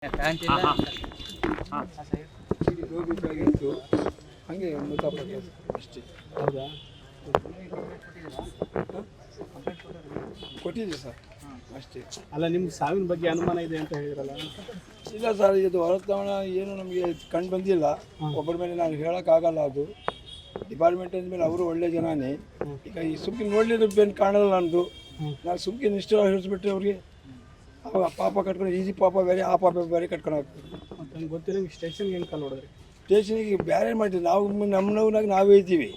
Pant ಇಲ್ಲ ಇತ್ತು ಹಾಗೆ ಅಷ್ಟೇ. ಹೌದಾ? ಕೊಟ್ಟಿದ್ದೀವಿ ಸರ್ ಅಷ್ಟೇ. ಅಲ್ಲ, ನಿಮ್ಗೆ ಸಾವಿನ ಬಗ್ಗೆ ಅನುಮಾನ ಇದೆ ಅಂತ ಹೇಳಿದ್ರಲ್ಲ? ಇಲ್ಲ ಸರ್, ಇದು ಹೊರತವಣ ಏನು ನಮಗೆ ಕಂಡು ಬಂದಿಲ್ಲ. ಒಬ್ಬರ ಮೇಲೆ ನಾನು ಹೇಳೋಕ್ಕಾಗಲ್ಲ. ಅದು ಡಿಪಾರ್ಟ್ಮೆಂಟ್ ಅಂದಮೇಲೆ ಅವರು ಒಳ್ಳೆ ಜನನೇ. ಈಗ ಈ ಸುಮ್ಕೆ ನೋಡಲಿದ್ದು ಬೆನ್ನು ಕಾಣಲ್ಲ ನನ್ನದು. ನಾನು ಸುಮ್ಕೆ ಇಷ್ಟ ಹೇಳಿಸ್ಬಿಟ್ರೆ ಅವ್ರಿಗೆ ಪಾಪ ಕಟ್ಕೊಂಡು ಈಜಿ ಪಾಪ ಬೇರೆ, ಆ ಪಾಪ ಬೇರೆ ಕಟ್ಕೊಂಡು ಹೋಗ್ತೀವಿ. ಮತ್ತು ನಂಗೆ ಗೊತ್ತಿಲ್ಲ, ನೀವು ಸ್ಟೇಷನ್ಗೆ ಹೆಂಗೆ ಕಾಲ್ ಹೊಡೆದ್ರಿ? ಸ್ಟೇಷನಿಗೆ ಬೇರೆ ಮಾಡ್ತೀವಿ ನಾವು. ನಮ್ಮ ನೋವಿನಾಗ ನಾವೇ ಇದ್ದೀವಿ.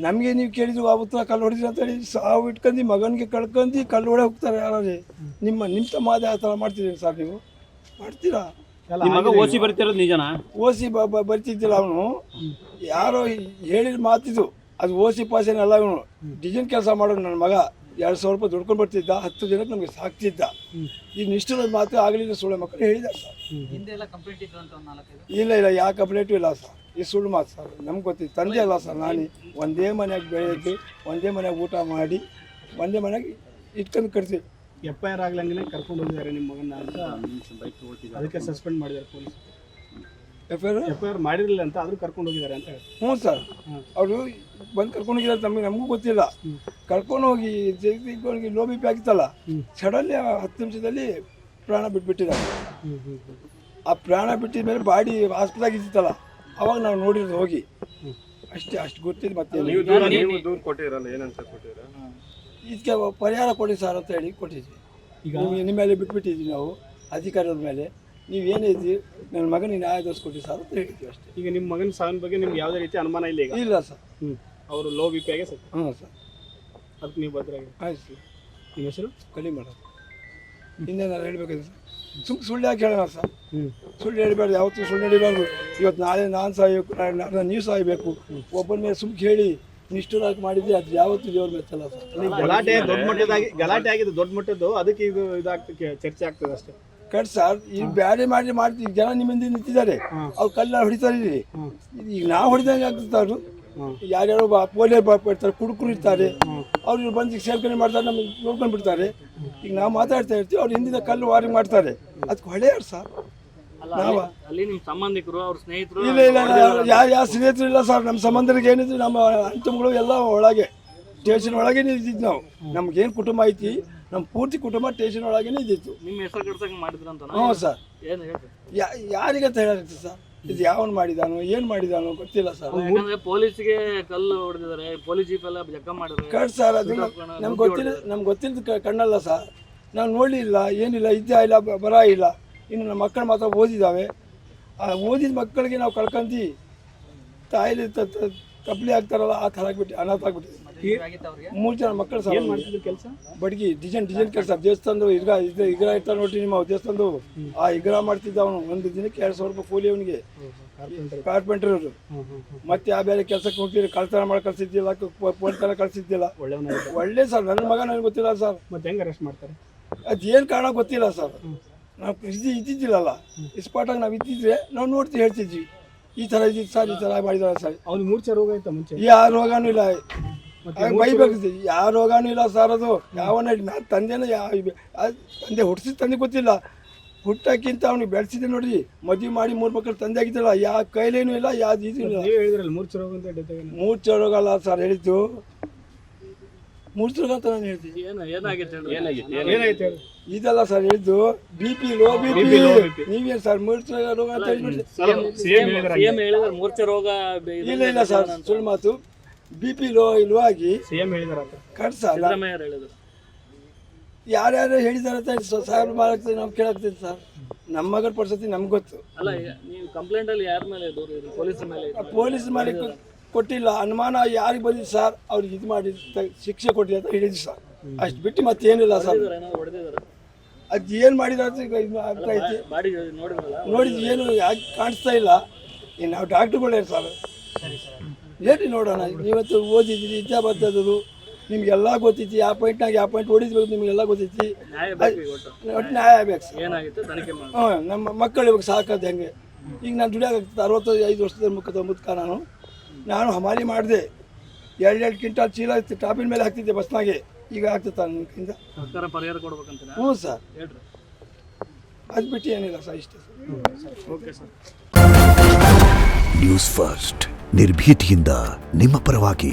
ನಮಗೆ ನೀವು ಕೇಳಿದ್ರು ಆವತ್ತು ಕಲ್ಲು ಹೊಡೆದ್ರಿ ಅಂತೇಳಿ ಸಾವು ಇಟ್ಕೊಂಡು ಮಗನಿಗೆ ಕಳ್ಕೊಂಡು ಕಲ್ಲು ಹೊಡೆ ಹೋಗ್ತಾರೆ ಯಾರೇ. ನಿಮ್ಮ ತಮ್ಮದೇ ಆ ಥರ ಮಾಡ್ತಿದ್ದೀರಿ ಸರ್, ನೀವು ಮಾಡ್ತೀರಾ? ಓಸಿ ಬರ್ತಿರೋದು ನಿಜನಾ? ಓಸಿ ಬರ್ತಿದ್ದಿಲ್ಲ ಅವನು. ಯಾರೋ ಹೇಳಿದ ಮಾತಿದ್ದು ಅದು ಓಸಿ ಪಾಸೇನಲ್ಲ. ಅವನು ಡಿಸೈನ್ ಕೆಲಸ ಮಾಡೋನು ನನ್ನ ಮಗ. 2,000 ರೂಪಾಯಿ ದುಡ್ಕೊಂಡು ಬರ್ತಿದ್ದ, 10 ಜನಕ್ಕೆ ನಮಗೆ ಸಾಕ್ತಿದ್ದ. ಈಗ ನಿಷ್ಠುರ ಮಾತು ಆಗಲಿಲ್ಲ, ಸುಳ್ಳು ಮಕ್ಕಳು ಹೇಳಿದ್ದಾರೆ ಸರ್. ಇಲ್ಲ ಇಲ್ಲ, ಯಾವ ಕಂಪ್ಲೇಂಟು ಇಲ್ಲ ಸರ್. ಈ ಸುಳ್ಳು ಮಾತು ಸರ್, ನಮ್ಗೆ ಗೊತ್ತಿತ್ತು. ತಂದೆ ಅಲ್ಲ ಸರ್, ನಾನು ಒಂದೇ ಮನೆಯಾಗ ಬೆಳೆಯೋದು, ಒಂದೇ ಮನೆಯಾಗ ಊಟ ಮಾಡಿ, ಒಂದೇ ಮನೆಯಾಗ ಇಟ್ಕೊಂಡು ಕಟ್ತೀವಿ. FIR ಆಗ್ಲಂಗೆ ಕರ್ಕೊಂಡು ಹೋಗಿದ್ದಾರೆ ನಿಮ್ಮ ಮಗನ ಅಂತ, ಅದಕ್ಕೆ ಸಸ್ಪೆಂಡ್ ಮಾಡಿದ್ದಾರೆ ಪೊಲೀಸ್. FIR ಮಾಡಿರಲಿಲ್ಲ ಅಂತ ಆದರೂ ಕರ್ಕೊಂಡು ಹೋಗಿದ್ದಾರೆ ಅಂತ ಹೇಳಿ. ಹ್ಞೂ ಸರ್, ಅವರು ಬಂದು ಕರ್ಕೊಂಡು ಹೋಗಿದ್ದಾರೆ. ನಮಗೂ ಗೊತ್ತಿಲ್ಲ. ಕರ್ಕೊಂಡು ಹೋಗಿ ಜಗದೀಶ್ವರಿಗೆ ಲೋ ಬಿ ಪಿ ಆಗಿತ್ತಲ್ಲ, ಸಡನ್ಲಿ 10 ನಿಮಿಷದಲ್ಲಿ ಪ್ರಾಣ ಬಿಟ್ಬಿಟ್ಟಿದ್ದಾರೆ. ಆ ಪ್ರಾಣ ಬಿಟ್ಟಿದ ಮೇಲೆ ಬಾಡಿ ಹಾಸ್ಪಿಟಲ್ ಇದ್ದಿತ್ತಲ್ಲ, ಅವಾಗ ನಾವು ನೋಡಿರೋದು ಹೋಗಿ ಅಷ್ಟೇ. ಅಷ್ಟು ಗೊತ್ತಿದ್ದು. ಮತ್ತೆ ಇದಕ್ಕೆ ಪರಿಹಾರ ಕೊಡಿ ಸರ್ ಅಂತ ಹೇಳಿ ಕೊಟ್ಟಿದ್ವಿ. ಈಗ ನಿಮ್ಮ ಮೇಲೆ ಬಿಟ್ಬಿಟ್ಟಿದ್ವಿ ನಾವು, ಅಧಿಕಾರಿಗಳ ಮೇಲೆ. ನೀವೇನಿದ್ವಿ ನನ್ನ ಮಗನಿಗೆ ನ್ಯಾಯ ದೊರಸ್ಕೊಟ್ಟಿ ಸರ್ ಅಂತ ಹೇಳಿದ್ವಿ ಅಷ್ಟೇ. ಈಗ ನಿಮ್ಮ ಮಗನ ಸಾವಿನ ಬಗ್ಗೆ ನಿಮ್ಗೆ ಯಾವುದೇ ರೀತಿ ಅನುಮಾನ ಇಲ್ಲ ಈಗ? ಇಲ್ಲ ಸರ್. ಅವರು ಲೋ ಬಿ ಪಿ ಆಗಿ ಸರ್? ಹ್ಞೂ ಸರ್. ಅದಕ್ಕೆ ನೀವು ಭದ್ರಾಗಿ. ಆಯ್ತು ಸರ್. ನಿಮ್ಮ ಹೆಸರು? ಕಲಿಮಠ. ಇನ್ನೇನಾರು ಹೇಳ್ಬೇಕಿದೆ ಸರ್? ಸುಳ್ಳು ಯಾಕೆ ಹೇಳೋಣ ಸರ್? ಸುಳ್ಳು ಹೇಳ್ಬಾರ್ದು, ಯಾವತ್ತೂ ಸುಳ್ಳು ನಡಿಬಾರ್ದು. ಇವತ್ತು ನಾಳೆ ನಾನು ಸಾಯಬೇಕು, ನಾಳೆ ನೀವು ಸಾಯಬೇಕು. ಒಬ್ಬನ ಮೇಲೆ ಸುಮ್ಕೆ ಹೇಳಿ ನಿಷ್ಠುರಾಗಿ ಮಾಡಿದ್ರೆ ಅದು ಯಾವತ್ತೂ ದೇವ್ರ ಮೆಚ್ಚಲ್ಲ ಸರ್. ಗಲಾಟೆ ದೊಡ್ಡ ಮಟ್ಟದಾಗಿ ಗಲಾಟೆ ಆಗಿದೆ, ದೊಡ್ಡ ಮಟ್ಟದ್ದು. ಅದಕ್ಕೆ ಇದು ಇದಾಗ್ತದೆ, ಚರ್ಚೆ ಆಗ್ತದೆ ಅಷ್ಟೇ. ಕಟ್ ಸರ್, ಈಗ ಬೇರೆ ಮಾಡ್ತೀವಿ. ಜನ ನಿಮ್ಮಿಂದ ನಿಂತಿದ್ದಾರೆ, ಅವ್ರು ಕಲ್ಲ ಹೊಡಿತಾರೆ. ಈಗ ನಾವು ಹೊಡಿದಂಗೆ ಆಗ್ತದೆ. ಅವರು ಯಾರ್ಯಾರೋ ಪೋಲಿಯೋ ಇರ್ತಾರೆ, ಕುಡುಕರು ಇರ್ತಾರೆ, ಅವ್ರು ಬಂದು ಸೇರ್ಕಣೆ ಮಾಡ್ತಾರೆ, ನಮಗೆ ನೋಡ್ಕೊಂಡು ಬಿಡ್ತಾರೆ. ಈಗ ನಾವು ಮಾತಾಡ್ತಾ ಇರ್ತೀವಿ, ಅವ್ರು ಹಿಂದಿನ ಕಲ್ಲು ವಾರಿ ಮಾಡ್ತಾರೆ. ಅದಕ್ಕೆ ಹೊಳೆಯಾರು ಸರ್. ನಾವು ಅಲ್ಲಿ ನಿಮ್ಮ ಸಂಬಂಧಿಕರು, ಅವ್ರ ಸ್ನೇಹಿತರು? ಇಲ್ಲ ಇಲ್ಲ, ಯಾವ ಸ್ನೇಹಿತರು ಇಲ್ಲ ಸರ್. ನಮ್ಮ ಸಂಬಂಧರಿಗೆ ಏನಿದ್ರು ನಮ್ಮ ಅಂತಿಮಗಳು ಎಲ್ಲ ಒಳಗೆ, ಸ್ಟೇಷನ್ ಒಳಗೇನೆ ಇದ್ದಿದ್ದು ನಾವು. ನಮ್ಗೇನು ಕುಟುಂಬ ಐತಿ, ನಮ್ಮ ಪೂರ್ತಿ ಕುಟುಂಬ ಸ್ಟೇಷನ್ ಒಳಗೇನೆ ಇದ್ದಿತ್ತು. ನಿಮ್ಮ ಹೆಸರು ಕೆಡ್ಸಕ್ಕೆ ಮಾಡಿದ್ರಂತ? ಹ್ಞೂ ಸರ್. ಏನು ಹೇಳಿ? ಯಾರಿಗಂತ ಹೇಳಾಗುತ್ತೆ ಸರ್? ಇದು ಯಾವನು ಮಾಡಿದಾನೋ ಏನು ಮಾಡಿದಾನೋ ಗೊತ್ತಿಲ್ಲ ಸರ್. ಯಾಕಂದ್ರೆ ಪೊಲೀಸ್ಗೆ ಕಲ್ಲು ಹೊಡೆದಿದ್ದಾರೆ, ಪೊಲೀಸ್ ಜೀಪ್ ಎಲ್ಲ ಜಗ್ಗ ಮಾಡಿದ್ರೆ ಕರೆಕ್ಟ್ ಸರ್. ಅದು ನಮ್ಗೆ ಗೊತ್ತಿಲ್ಲ ಕಣ್ಣಲ್ಲ ಸರ್. ನಾವು ನೋಡಲಿಲ್ಲ, ಏನಿಲ್ಲ, ಇದ್ದೇ ಇಲ್ಲ, ಬರ ಇಲ್ಲ. ಇನ್ನು ನಮ್ಮ ಮಕ್ಕಳು ಮಾತ್ರ ಓದಿದ್ದಾವೆ. ಆ ಓದಿದ ಮಕ್ಕಳಿಗೆ ನಾವು ಕಳ್ಕೊಂಡಿ ತಾಯಿಲಿ ತಪ್ಪಲಿ ಆಗ್ತಾರಲ್ಲ, ಆ ಥರ ಆಗ್ಬಿಟ್ಟು ಅನಾಥ ಆಗ್ಬಿಟ್ಟಿದೆ. 3 ಜನ ಮಕ್ಕಳು ಸರ್. ಏನು ಮಾಡ್ತಿದ್ರು ಕೆಲಸ? ಬಡ್ಗಿ ಡಿಸೈನ್ ಕೆಲಸ. ದೇವಸ್ಥಾನದ ಇಗ್ರ ಇರ್ತಾನೆ ನೋಡಿ ನಿಮ್ಮ ದೇವಸ್ಥಾನದ, ಆ ಇಗ್ರ ಮಾಡ್ತಿದ್ದ ಅವನು. ಒಂದು ದಿನಕ್ಕೆ 2,000 ರೂಪಾಯಿ ಕೂಲಿ ಅವನಿಗೆ, ಕಾರ್ಪೆಂಟರ್ ಅವರು. ಮತ್ತೆ ಆ ಬೇರೆ ಕೆಲಸಕ್ಕೆ ಹೋಗ್ತೀರಿ, ಕಳ್ತನ ಮಾಡಿ ಕಳ್ಸಿದ್ದಿಲ್ಲ, ಪೊಲೀಸರ ಕಳ್ಸಿದ್ದಿಲ್ಲ. ಒಳ್ಳೆ ಸರ್, ನನ್ನ ಮಗ ನನಗೆ ಗೊತ್ತಿಲ್ಲ ಸರ್. ಮತ್ತೆ ಹೆಂಗೆ ಅರೆಸ್ಟ್ ಮಾಡ್ತಾರೆ? ಅದೇನು ಕಾರಣ ಗೊತ್ತಿಲ್ಲ ಸರ್. ನಾವು ಇದ್ದಿದ್ದಿಲ್ಲಲ್ಲ, ಇಸ್ಪಾಟಾಗಿ ನಾವು ಇದ್ದಿದ್ರೆ ನಾವು ನೋಡ್ತೀವಿ, ಹೇಳ್ತಿದ್ವಿ ಈ ಥರ ಇದ್ದಿದ್ದು ಸರ್, ಈ ಥರ ಮಾಡಿದಾರೆ ಸರ್. ಅವ್ನಿಗೆ ಮೂರ್ಛೆ ರೋಗ ಆಯ್ತಾ ಮುಂಚೆ? ಯಾವ ರೋಗನೂ ಇಲ್ಲ, ಬೈಬೇಕು. ಯಾವ ರೋಗನೂ ಇಲ್ಲ ಸರ್. ಅದು ಯಾವನ ನಾನು ತಂದೆನ ತಂದೆ ಹುಟ್ಟಿಸಿದ ತಂದೆ ಗೊತ್ತಿಲ್ಲ. ಹುಟ್ಟಕ್ಕಿಂತ ಅವ್ನಿಗೆ ಬೆಳೆಸಿದೆ ನೋಡಿ. ಮದುವೆ ಮಾಡಿ 3 ಮಕ್ಕಳು ತಂದೆ ಆಗಿದ್ದಲ್ಲ, ಯಾವ ಕೈಲೇನೂ ಇಲ್ಲ, ಯಾವ್ದು ಇದು ಇಲ್ಲ. ನೀವು ಹೇಳಿದ್ರಲ್ಲ ಮೂರ್ಛೆ ರೋಗ ಅಂತ. ಮೂರ್ಛೆ ರೋಗ ಅಲ್ಲ ಸರ್ ಹೇಳಿದ್ದು, ಮೂರ್ಛೆ ರೋಗ ಅಂತ ನಾನು ಹೇಳ್ತೀನಿ. ಏನಾಗಿತ್ತು? ಇದಲ್ಲ ಸರ್ ಹೇಳಿದ್ದು, BP, ಲೋ BP. ನೀವೇನು ಸರ್ ಮೂರ್ಛೆ ರೋಗ ಅಂತ ಹೇಳಿದ್ರೆ ಮೂರ್ಛೆ ರೋಗ? ಇಲ್ಲ ಇಲ್ಲ ಸರ್, ಸುಳ್ಳು ಮಾತು. BP ಲೋ ಆಗಿ CM ಹೇಳಿದಾರೆ ಕಟ್ ಸರ್. ಯಾರ್ಯಾರು ಹೇಳಿದಾರೆ ಅಂತ ಸಾಹೇಬ್ರು ಮಾಡಾಕ್ತೀವಿ, ನಾವು ಕೇಳಾಕ್ತೀವಿ ಸರ್. ನಮ್ಮ ಮಗನ ಪರಿಸ್ಥಿತಿ ನಮ್ಗೆ ಗೊತ್ತು. ಅಲ್ಲ, ನೀವು ಕಂಪ್ಲೇಂಟ್ ಅಲ್ಲಿ ಯಾರ ಮೇಲೆ ದೂರ? ಪೊಲೀಸ್ ಮಾಡಿ ಕೊಟ್ಟಿಲ್ಲ. ಅನುಮಾನ ಯಾರಿಗೆ ಬಂದಿದ್ದು ಸರ್, ಅವ್ರಿಗೆ ಇದು ಮಾಡಿ ಶಿಕ್ಷೆ ಕೊಟ್ಟಿಲ್ಲ ಅಂತ ಹೇಳಿದ್ವಿ ಸರ್. ಅಷ್ಟು ಬಿಟ್ಟು ಮತ್ತೇನಿಲ್ಲ ಸರ್. ಅದು ಏನು ಮಾಡಿದ್ರೆ ಆಗ್ತಾ ಐತಿ ನೋಡಿದ್ದು, ಏನು ಯಾಕೆ ಕಾಣಿಸ್ತಾ ಇಲ್ಲ. ಇನ್ನು ನಾವು ಡಾಕ್ಟ್ರುಗಳೇ ಸರ್, ಹೇಳಿ ನೋಡೋಣ. ಇವತ್ತು ಓದಿದ್ದೀರಿ, ವಿದ್ಯಾಭ್ಯಾಸದವರು, ನಿಮಗೆಲ್ಲ ಗೊತ್ತೈತಿ. ಯಾವ ಪಾಯಿಂಟ್ನಾಗ ಯಾವ ಪಾಯಿಂಟ್ ಹೊಡಿದ್ಬೇಕು ನಿಮಗೆಲ್ಲ ಗೊತ್ತೈತಿ. ಒಟ್ಟು ನ್ಯಾಯ ಆಗ್ಬೇಕು ಸರ್. ಹ್ಞೂ, ನಮ್ಮ ಮಕ್ಕಳು ಇವಾಗ ಸಾಕೋದು ಹೆಂಗೆ? ಈಗ ನಾನು ದುಡಿಯೋಕ್ಕಾಗ್ತದೆ. 65 ವರ್ಷದ ಮುಖ ನಾನು ಹಮಾಲಿ ಮಾಡಿದೆ. 2 ಕ್ವಿಂಟಾಲ್ ಚೀಲ ಟಾಪಿನ ಮೇಲೆ ಹಾಕ್ತಿದ್ದೆ ಬಸ್ನಾಗೆ. ಈಗ ಆಗ್ತದೆ ನನ್ನಿಂದ. ಪರಿಹಾರ ಕೊಡ್ಬೇಕಂತ? ಹ್ಞೂ ಸರ್. ಅದು ಬಿಟ್ಟು ಏನಿಲ್ಲ ಸರ್, ಇಷ್ಟೇ sir. Okay sir. News first ನಿರ್ಭೀತಿಯಿಂದ ನಿಮ್ಮ ಪರವಾಗಿ.